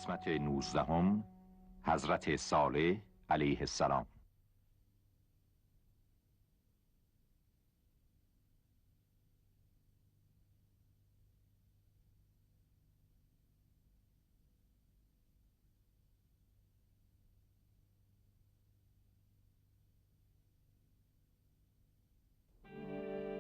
قسمت 19 حضرت صالح علیه السلام.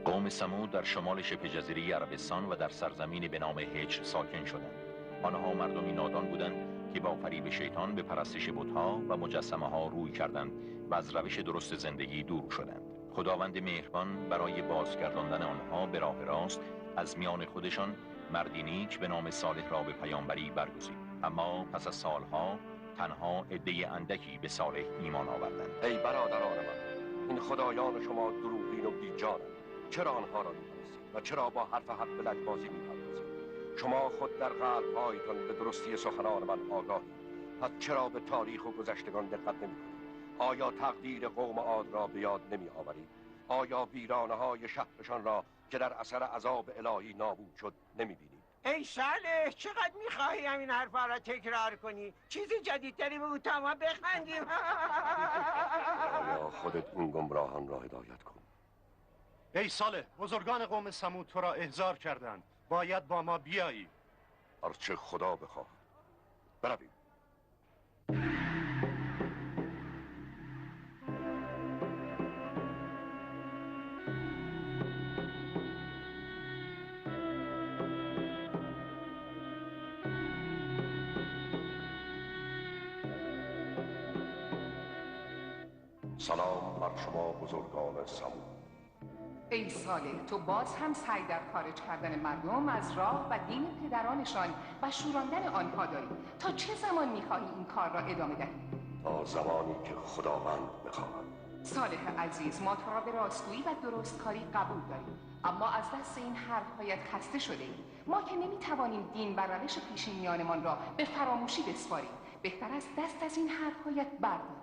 قوم ثمود در شمال شبه جزیره عربستان و در سرزمینی به نام هجر ساکن شدند. آنها مردمی نادان بودند که با فریب شیطان به پرستش بت‌ها و مجسمه ها روی کردند و از روش درست زندگی دور شدند. خداوند مهربان برای بازگرداندن آنها به راه راست از میان خودشان مردی نیک به نام صالح را به پیامبری برگزید. اما پس از سالها تنها عده اندکی به صالح ایمان آوردند. ای برادران من، این خدایان شما دروغین و بیجانند. چرا آنها را می‌پرستید و چرا با حرف حق به لجبازی می‌پردازید؟ شما خود در قلب‌هایتان به درستی سخنان من آگاهید، پس چرا به تاریخ و گذشتگان دقت نمی‌کنید؟ آیا تقدیر قوم عاد را به یاد نمی‌آورید؟ آیا ویرانه‌های شهرشان را که در اثر عذاب الهی نابود شد نمی‌بینید؟ ای صالح، چقدر میخواهی همین حرفا را تکرار کنی؟ چیزی جدیدتری به تمام بخندیم. آیا خودت این گمراهان را هدایت کن. ای صالح، بزرگان قوم ثمود تو را احضار کردند، باید با ما بیایی. هرچه خدا بخواهد. برویم. سلام بر شما بزرگان ثمود. ای صالح، تو باز هم سعی در خارج کردن مردم از راه و دین پدرانشان و شوراندن آنها داری. تا چه زمان میخواهی این کار را ادامه دهی؟ تا زمانی که خداوند بخواهد. صالح عزیز، ما تو را به راستگویی و درستکاری قبول داریم، اما از دست این حرفهایت خسته شده ایم. ما که نمیتوانیم دین و روش پیشینیانمان را به فراموشی بسپاریم. بهتر است دست از این حرفهایت برداریم.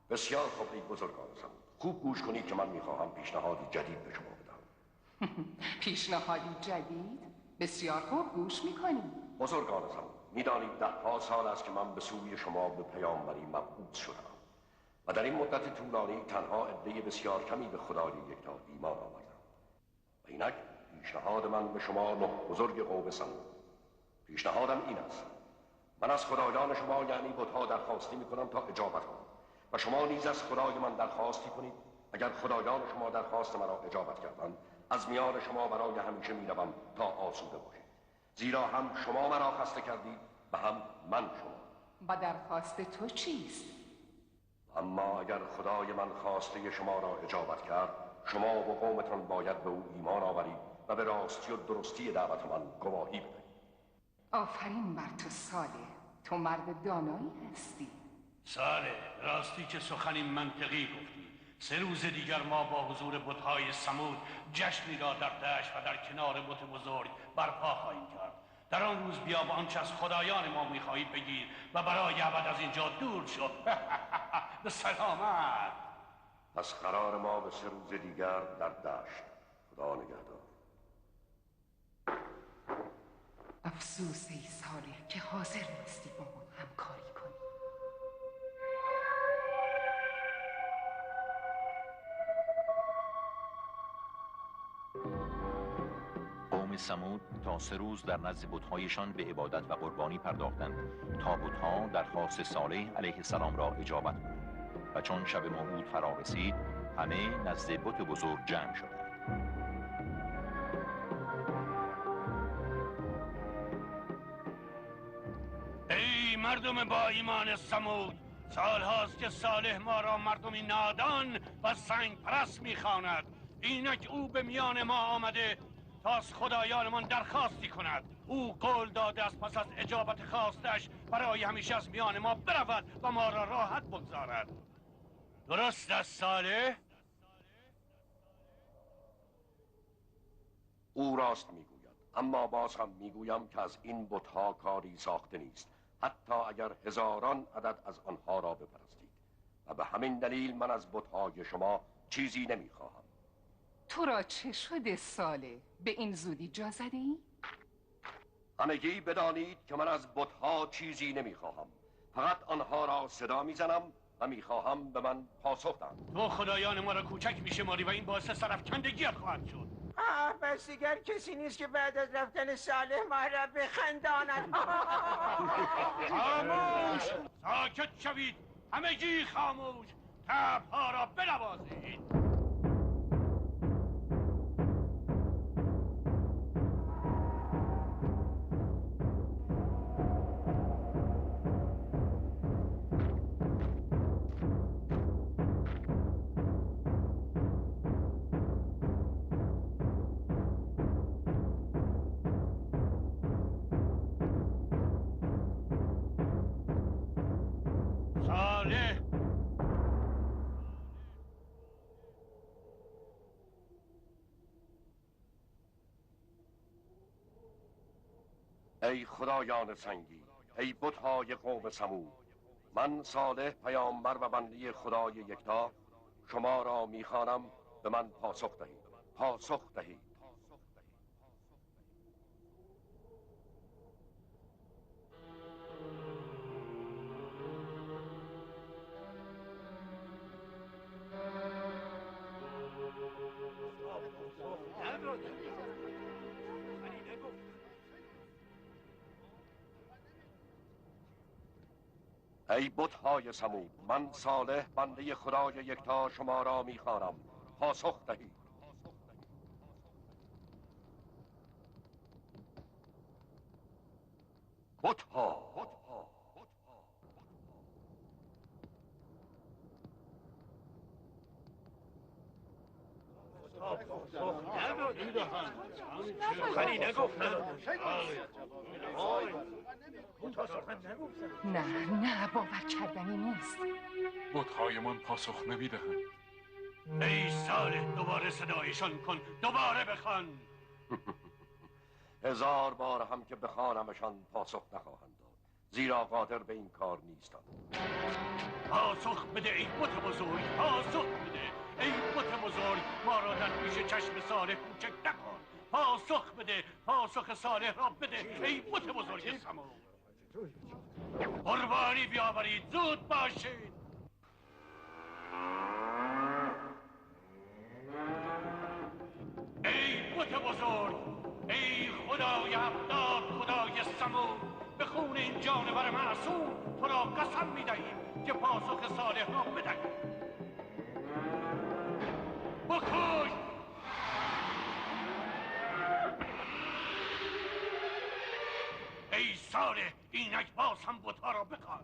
بسیار خوب ای بزرگان ثمود، خوب گوش کنید که من میخواهم پیشنهادی جدید به شما بدهم. پیشنهادی جدید؟ بسیار خوب، گوش میکنیم. بزرگان ثمود، میدانید 10 سال است که من به سوی شما به پیامبری مبعوث شدم و در این مدت طولانی تنها عده بسیار کمی به خدای یکتا ایمان آوردند. و اینک پیشنهاد من به شما 9 بزرگ قوم ثمود. پیشنهادم این است: من از خدایان شما یعنی بت‌ها درخواستی میکنم تا اجابت کنم و شما نیز از خدای من درخواستی کنید. اگر خدایان شما درخواست مرا اجابت کردند، از میان شما برای همیشه میروم تا آسوده باشید، زیرا هم شما مرا خسته کردید و هم من شما. و درخواست تو چیست؟ اما اگر خدای من خواسته شما را اجابت کرد، شما و قومتان باید به او ایمان آورید و به راستی و درستی دعوت من گواهی بدهید. آفرین بر تو صالح، تو مرد دانایی هستی. صالح، راستی که سخنی منطقی گفتی. 3 روز دیگر ما با حضور بت‌های ثمود جشنی را در دشت و در کنار بت بزرگ برپا خواهیم کرد. در آن روز بیا و آنچه از خدایان ما می‌خواهی بگیر و برای ابد از اینجا دور شو. به سلامت. پس قرار ما به 3 روز دیگر در دشت. خدا نگهدار. افسوس ای صالح که حاضر نیستی با ما همکاری کنی. قوم ثمود تا 3 روز در نزد بت‌هایشان به عبادت و قربانی پرداختند تا بت‌ها درخواست صالح علیه السلام را اجابت کنند. و چون شب موعود فرا رسید، همه نزد بت بزرگ جمع شدند. ای مردم با ایمان ثمود، سال هاست که صالح ما را مردمی نادان و سنگ پرست میخواند. اینک او به میان ما آمده تا از خدایانمان درخواستی کند. او قول داده است پس از اجابت خواستش برای همیشه از میان ما برود و ما را راحت بگذارد. درست است صالح؟ او راست میگوید، اما باز هم میگویم که از این بت‌ها کاری ساخته نیست، حتی اگر هزاران عدد از آنها را بپرستید. و به همین دلیل من از بت‌های شما چیزی نمیخواهم. تو را چه شده صالح؟ به این زودی جا زده ای؟ همگی بدانید که من از بت‌ها چیزی نمیخواهم، فقط آنها را صدا میزنم و میخواهم به من پاسخ دهند. تو خدایان ما را کوچک میشماری و این باعث سرفکندگیت خواهد شد. پس دیگر کسی نیست که بعد از رفتن صالح ما را بخنداند. خاموش! ساکت شوید! همگی خاموش! طبل‌ها را بنوازید! صالح! ای خدایان سنگی، ای بت‌های قوم ثمود، من صالح پیامبر و بنده خدای یکتا شما را میخوانم به من پاسخ دهید. پاسخ دهید. ای بت‌های ثمود، من صالح بنده خدای یکتا شما را میخوانم. پاسخ دهید. بت‌ها. نه باور کردنی نیست. بت‌هایمان پاسخ نمی‌دهند. ای صالح دوباره صدایشان کن، دوباره بخوان. 1000 بار هم که بخوانمشان پاسخ نخواهند داد، زیرا قادر به این کار نیستند. پاسخ بده ای بت بزرگ، پاسخ بده ای بت بزرگ، ما را در پیش چشم صالح کوچک نکن. پاسخ بده، پاسخ صالح را بده ای بت بزرگ ثمود. قربانی بیاورید، زود باشید. ای بت بزرگ، ای خدای هفتاد، خدای ثمود، به خون این جانور معصوم تو را قسم می‌دهیم که پاسخ صالح را بدهیم. بکش! ای صالح، اینک باز هم بت‌ها را بخوان.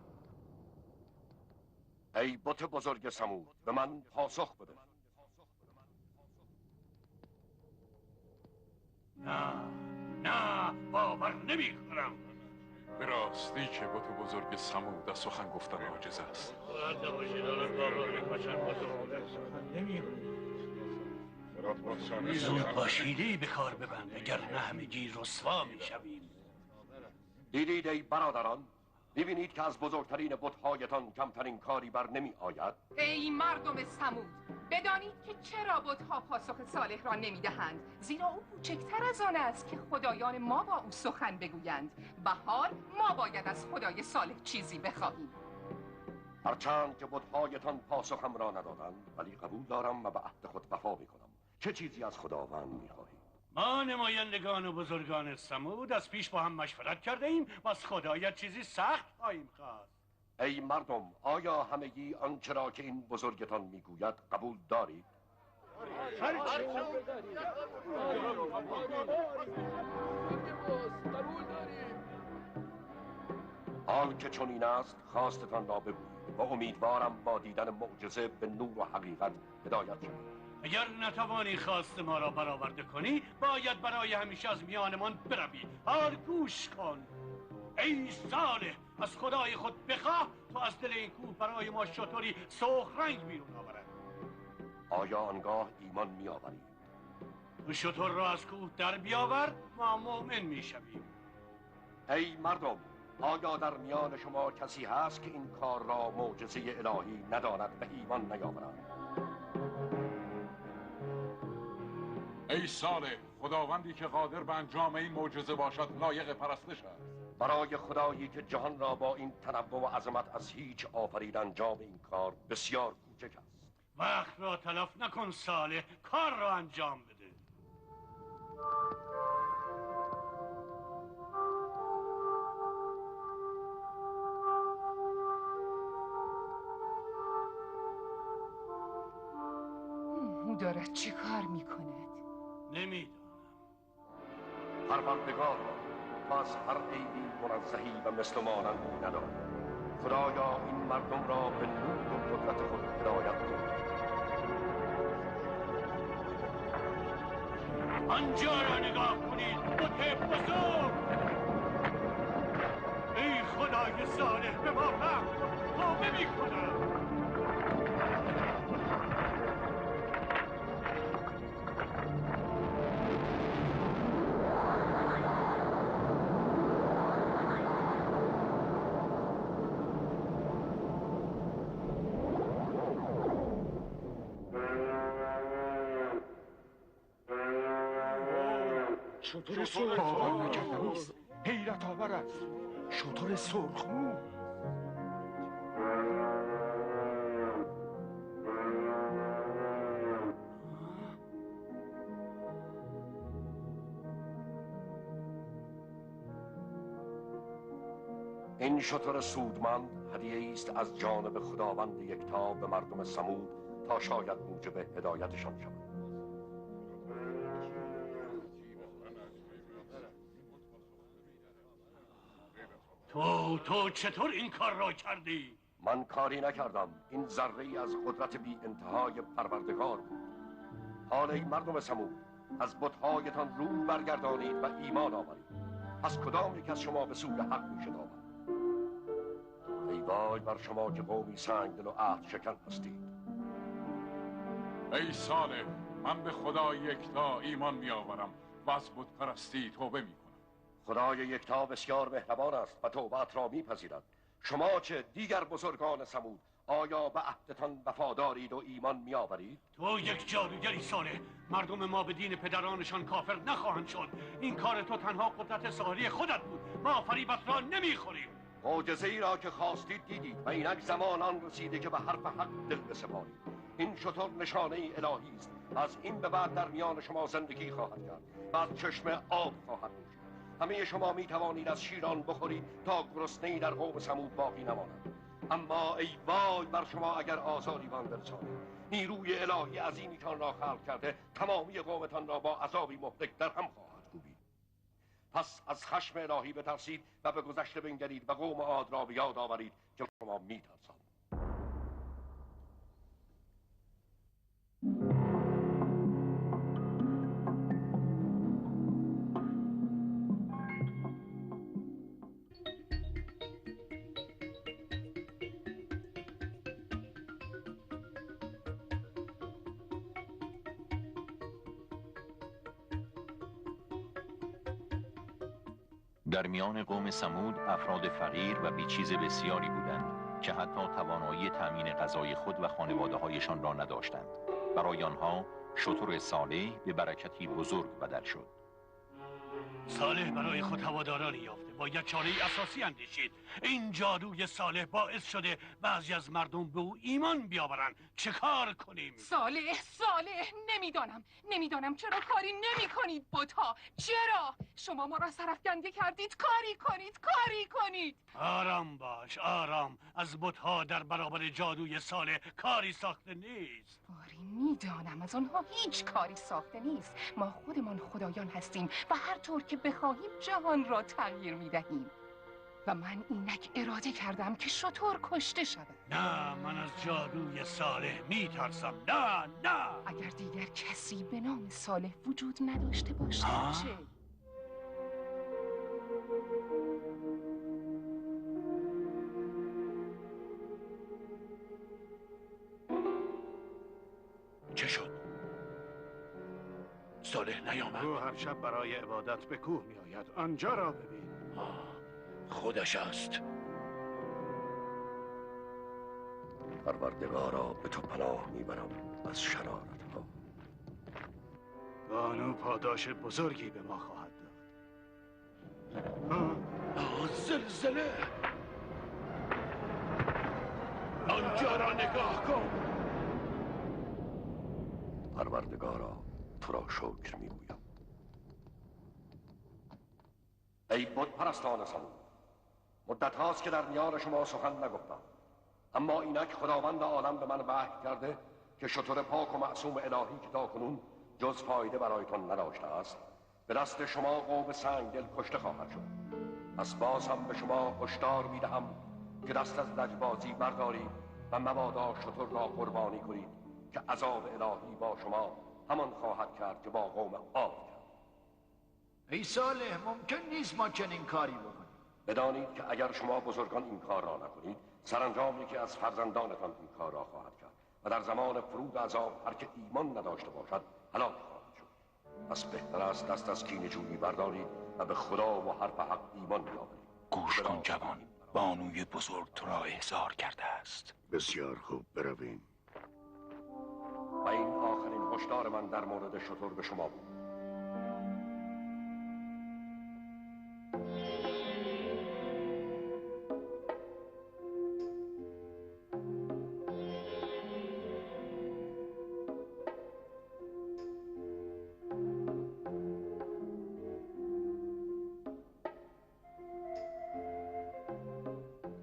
ای بت بزرگ ثمود، به من پاسخ بده. نه باور نمی‌کنم. به راستی که بت بزرگ ثمود از سخن گفتن عاجز است. زود باشیده‌ای به کار ببند، اگر نه همگی رسوا می‌شویم. دیدید ای برادران، می‌بینید که از بزرگترین بت‌هایتان کمترین کاری بر نمی آید. ای مردم ثمود، بدانید که چرا بت‌ها پاسخ صالح را نمیدهند، زیرا او کوچکتر از آن است که خدایان ما با او سخن بگویند و حال ما باید از خدای صالح چیزی بخواهیم. هرچند که بت‌هایتان پاسخم را ندادند، ولی قبول دارم و به عهد خود وفا می‌کنم. چه چیزی از خداوند می‌خواهید؟ ما نمایندگان و بزرگان ثمود از پیش با هم مشورت کرده ایم و از خدایت چیزی سخت خواهیم خواست. ای مردم، آیا همگی آنچه را که این بزرگتان میگوید قبول دارید؟ حال که چنین است، خواستتان را بگویید و امیدوارم با دیدن معجزه به نور و حقیقت هدایت شوید. اگر نتوانی خواست ما را برآورده کنی، باید برای همیشه از میانمان بروی. حال گوش کن ای صالح، از خدای خود بخواه تا از دل این کوه برای ما شطوری سرخ رنگ بیرون آورد. آیا آنگاه ایمان میآورید؟ تو شطور را از کوه در بیاور، ما مؤمن میشویم. ای مردم، آیا در میان شما کسی هست که این کار را معجزه الهی نداند و ایمان نیاورد؟ ای صالح، خداوندی که قادر به انجام این معجزه باشد لایق پرستش است. برای خدایی که جهان را با این تنوع و عظمت از هیچ آفرید، انجام این کار بسیار کوچک است. وقت را تلف نکن صالح، کار را انجام بده. او دارد چه کار میکند؟ نمیدانم. پروردگار تو از هر عیبی منزهی و مثل و مانندی نداری. خدایا این مردم را به نور و قدرت خود هدایت کن. آنجا را نگاه کنید، بت بزرگ. ای خدای صالح، به ما رحم کن، توبه میکنم. شتر سرخمو نکردنی است. حیرت آور است. شتر سرخمو. این شتر سودمند هدیه است از جانب خداوند یکتا به مردم ثمود تا شاید موجب هدایتشان شود. تو چطور این کار را کردی؟ من کاری نکردم. این ذره‌ای از قدرت بی انتهای پروردگار بود. حال ای مردم ثمود، از بت‌هایتان روی برگردانید و ایمان آورید. پس کدام یک از شما به سوی حق می‌شتابد؟ ای وای بر شما که قومی سنگدل و عهد شکن هستید. ای صالح، من به خدا یکتا ایمان میآورم و از بت پرستی توبه میکنم. خدای یکتا بسیار مهربان است و توبت را میپذیرد. شما چه دیگر بزرگان ثمود، آیا به عهدتان وفادارید و ایمان میآورید؟ تو یک جادوگری صالح. مردم ما به دین پدرانشان کافر نخواهند شد. این کار تو تنها قدرت سحری خودت بود. ما فریبت را نمیخوریم. معجزه ای را که خواستید دیدید و اینک زمان آن رسیده که به حرف حق دل بسپارید. این شتر نشانه ای الهی است. از این به بعد در میان شما زندگی خواهد کرد و از چشمه آب خواهد نوشید. همه شما می توانید از شیران بخورید تا گرسنه‌ای در قوم ثمود باقی نماند. اما ای وای بر شما اگر آزاری به آن برسانید. نیروی الهی عظیمیتان را خلق کرده تمامی قومتان را با عذابی مهلک در هم خواهد کوبید. پس از خشم الهی بترسید و به گذشته بنگرید و قوم عاد را به یاد آورید که شما میترسند. در میان قوم ثمود افراد فقیر و بیچیز بسیاری بودند که حتی توانایی تأمین غذای خود و خانواده‌هایشان را نداشتند. برای آنها شتر صالح به برکتی بزرگ بدل شد. صالح برای خود هوادارانی یافته. باید چاره‌ای اساسی اندیشید. این جادوی صالح باعث شده بعضی از مردم به او ایمان بیاورند. چه کار کنیم؟ صالح نمیدانم چرا کاری نمی کنید بتا. چرا؟ شما ما را سرفکنده کردید. کاری کنید. آرام باش، آرام. از بت‌ها در برابر جادوی صالح کاری ساخته نیست. باری میدانم از آنها هیچ کاری ساخته نیست. ما خودمان خدایان هستیم و هر طور که بخواهیم جهان را تغییر میدهیم. و من اینک اراده کردم که شتر کشته شود. نه، من از جادوی صالح میترسم. نه. اگر دیگر کسی به نام صالح وجود نداشته باشد چه؟ چه شد؟ صالح نیامد؟ او هر شب برای عبادت به کوه می آید. آنجا را ببین. خودش است. پروردگارا به تو پناه میبرم از شرارت ها. بانو پاداش بزرگی به ما خواهد داد. زلزله. آنجا را نگاه کن. پروردگارا تو را شکر میگویم. ای بت پرستان سمود، مدت هاست که در میان شما سخن نگفتم، اما اینک خداوند عالم به من وحی کرده که شتر پاک و معصوم الهی که تاکنون جز فایده برایتان نداشته است به دست شما قوم سنگدل کشته خواهد شد. پس باز هم به شما هشدار میدهم که دست از لجبازی بردارید و مبادا شتر را قربانی کنید که عذاب الهی با شما همان خواهد کرد که با قوم عاد کرد. ای صالح، ممکن نیست ما چنین کاری بکنیم. بدانید که اگر شما بزرگان این کار را نکنید، سرانجام یکی از فرزندانتان این کار را خواهد کرد و در زمان فرود عذاب هر که ایمان نداشته باشد هلاک خواهد شد. پس بهتر است دست از کینه‌جویی بردارید و به خدا و حرف حق ایمان بیاورید. گوش کن جوان، بانوی بزرگ تو را احضار کرده است. بسیار خوب، برویم. و این آخرین هشدار من در مورد شتر به شما بود.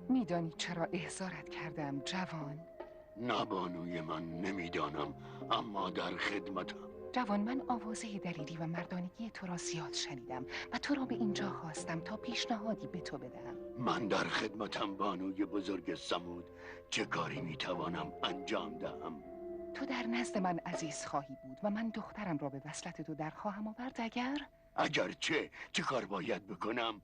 میدانی چرا احضارت کردم جوان؟ نه بانوی من، نمیدانم، اما در خدمتم. جوان، من آوازه دلیری و مردانگی تو را زیاد شنیدم و تو را به اینجا خواستم تا پیشنهادی به تو بدهم. من در خدمتم بانوی بزرگ سمود. چه کاری میتوانم انجام دهم؟ تو در نزد من عزیز خواهی بود و من دخترم را به وصلت تو در خواهم آورد. اگر چه کار باید بکنم؟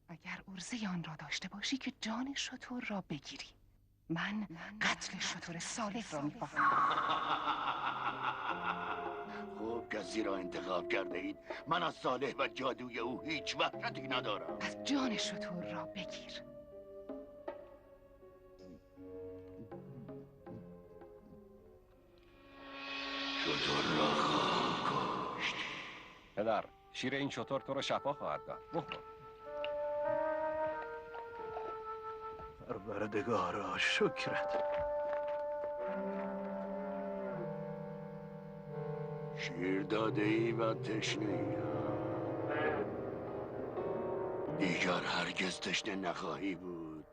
اگر عرضه آن را داشته باشی که جان شتر را بگیری. من قتل شتر صالح را می‌خواهم. خوب کسی را انتخاب کرده اید. من از صالح و جادوی او هیچ وحشتی ندارم. از جان شتر را بگیر. شتر را خواهم کشت. پدر، شیر این شتر تو را شفا خواهد داد. بخور. پروردگارا شکرت. شیر داده ای و تشنه ای. دیگر هرگز تشنه نخواهی بود.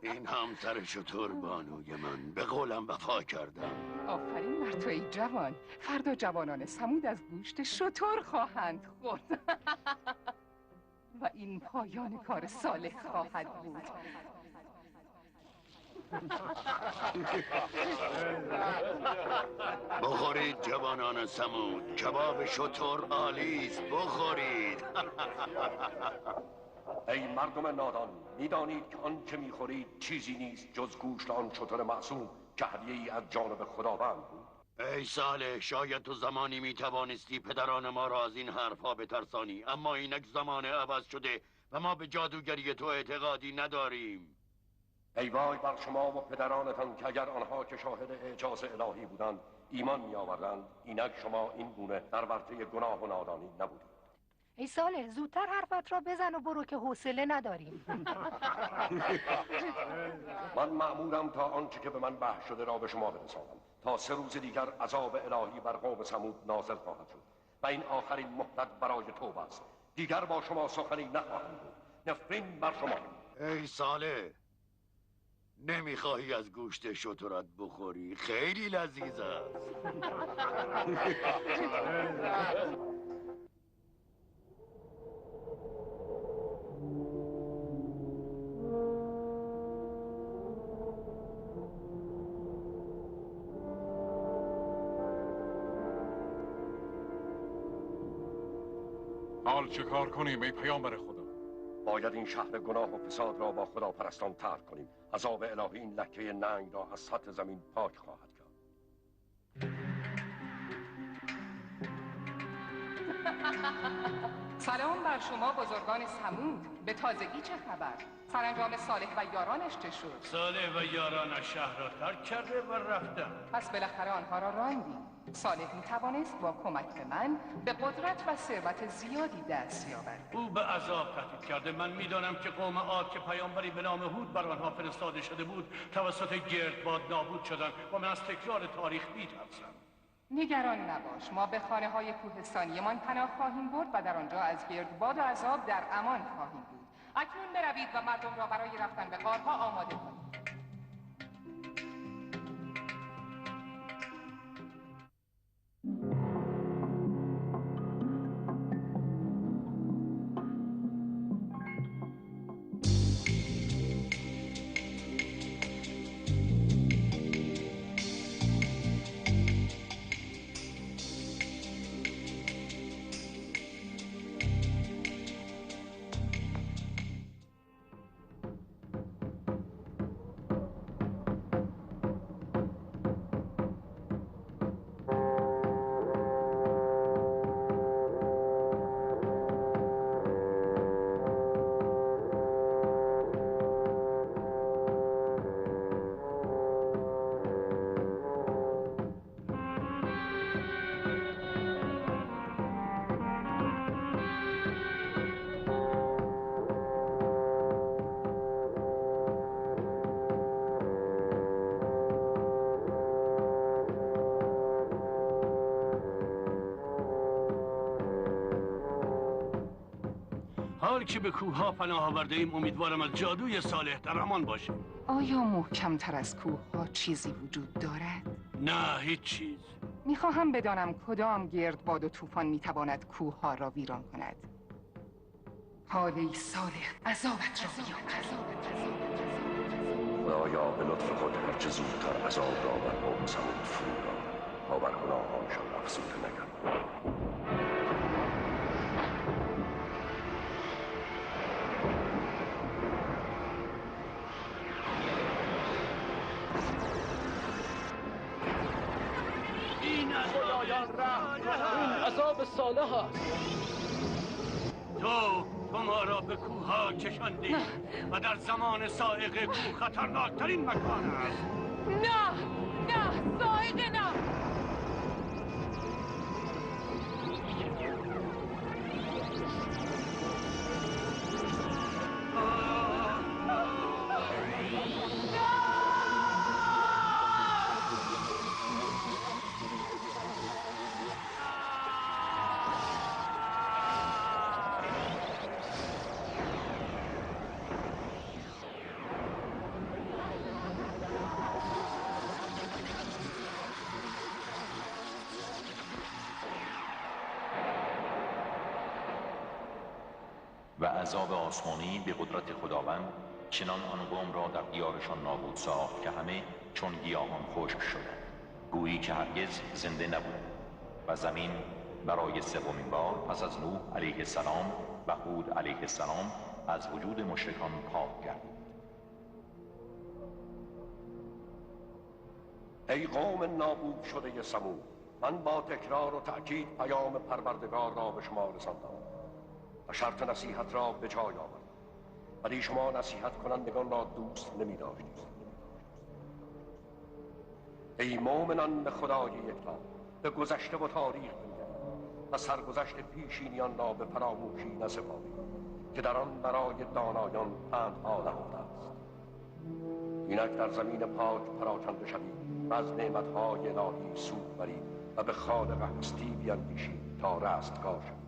این همسر شتر بانوی من، به قولم وفا کردم. آفرین بر تو ای جوان. فردا جوانان سمود از گوشت شتر خواهند خورد. و این پایان کار صالح خواهد بود. بخورید جوانان سمود، کباب شتر عالی است، بخورید. ای مردم نادان، میدانید که آنچه میخورید چیزی نیست جز گوشت آن شتر معصوم که هدیه‌ای از جانب خداوند بود. ای صالح، شاید تو زمانی میتوانستی پدران ما را از این حرفها بترسانی، اما اینک زمان عوض شده و ما به جادوگری تو اعتقادی نداریم. ای وای بر شما و پدرانتان که اگر آنها که شاهد اعجاز الهی بودند ایمان می آوردند، اینک شما این گونه در ورطه گناه و نادانی نبودید. ای صالح، زودتر حرفت را بزن و برو که حوصله نداریم. من مأمورم تا آنچه که به من وحی شده را به شما برسانم. تا 3 روز دیگر عذاب الهی بر قوم سمود نازل خواهد شد و این آخرین مهلت برای توبه است. دیگر با شما سخنی نخواهم بود. نفرین بر شما. ای صالح، نمیخواهی از گوشت شترت بخوری؟ خیلی لذیذ است. حال چه کار کنیم ای پیامبر خدا؟ باید این شهر گناه و فساد را با خدا پرستان ترک کنیم. عذاب الهی این لکه ننگ را از سطح زمین پاک خواهد کرد. سلام بر شما بزرگان ثمود. به تازگی چه خبر؟ سرانجام صالح و یارانش چه شد؟ صالح و یارانش شهر را ترک کرده و رفتن. پس بالاخره آنها را راندیم. صالح می توانست با کمک به من به قدرت و ثروت زیادی دست یابد. او به عذاب تهدید کرده. من میدانم که قوم عاد که پیامبری به نام هود بر آنها فرستاده شده بود توسط گردباد نابود شدند و من از تکرار تاریخ میترسم. نگران نباش، ما به خانه های کوهستانیمان پناه خواهیم برد و در آنجا از گردباد و عذاب در امان خواهیم بود. اکنون بروید و مردم را برای رفتن به غارها آماده کنید. حال که به کوه ها پناه آورده ایم امیدوارم از جادوی صالح در امان باشیم. آیا محکم‌تر از کوه ها چیزی وجود دارد؟ نه، هیچ چیز. میخواهم بدانم کدام گردباد و طوفان میتواند کوه ها را ویران کند. حال ای صالح عذابت را بیامد. خدایا به لطف خود هرچه زودتر عذاب را بر قوم ثمود فرو آور تا بر گناهانشان افزوده نگردد. این عذاب صالح است. تو ما را به کوه ها کشاندی و در زمان سائق کوه خطرناکترین مکان است. نه نه صاعقه نه. و عذاب آسمانی به قدرت خداوند چنان آن قوم را در دیارشان نابود ساخت که همه چون گیاهان خشک شدند، گویی که هرگز زنده نبودند. و زمین برای سومین بار پس از نوح علیه السلام و هود علیه السلام از وجود مشرکان پاک گردید. ای قوم نابود شده ثمود، من با تکرار و تأکید پیام پروردگار را به شما رساندم و شرط نصیحت را به جای آوردم، ولی شما نصیحت کنندگان را دوست نمی داشتید. ای مؤمنان به خدای یکتا، به گذشته و تاریخ بنگرید و سرگذشت پیشینیان را به فراموشی نسپارید که در آن برای دانایان پندها نهفته است. اینک در زمین پاک پراکنده شوید و از نعمتهای الهی سود برید و به خالق هستی بیندیشید تا رستگار شوید.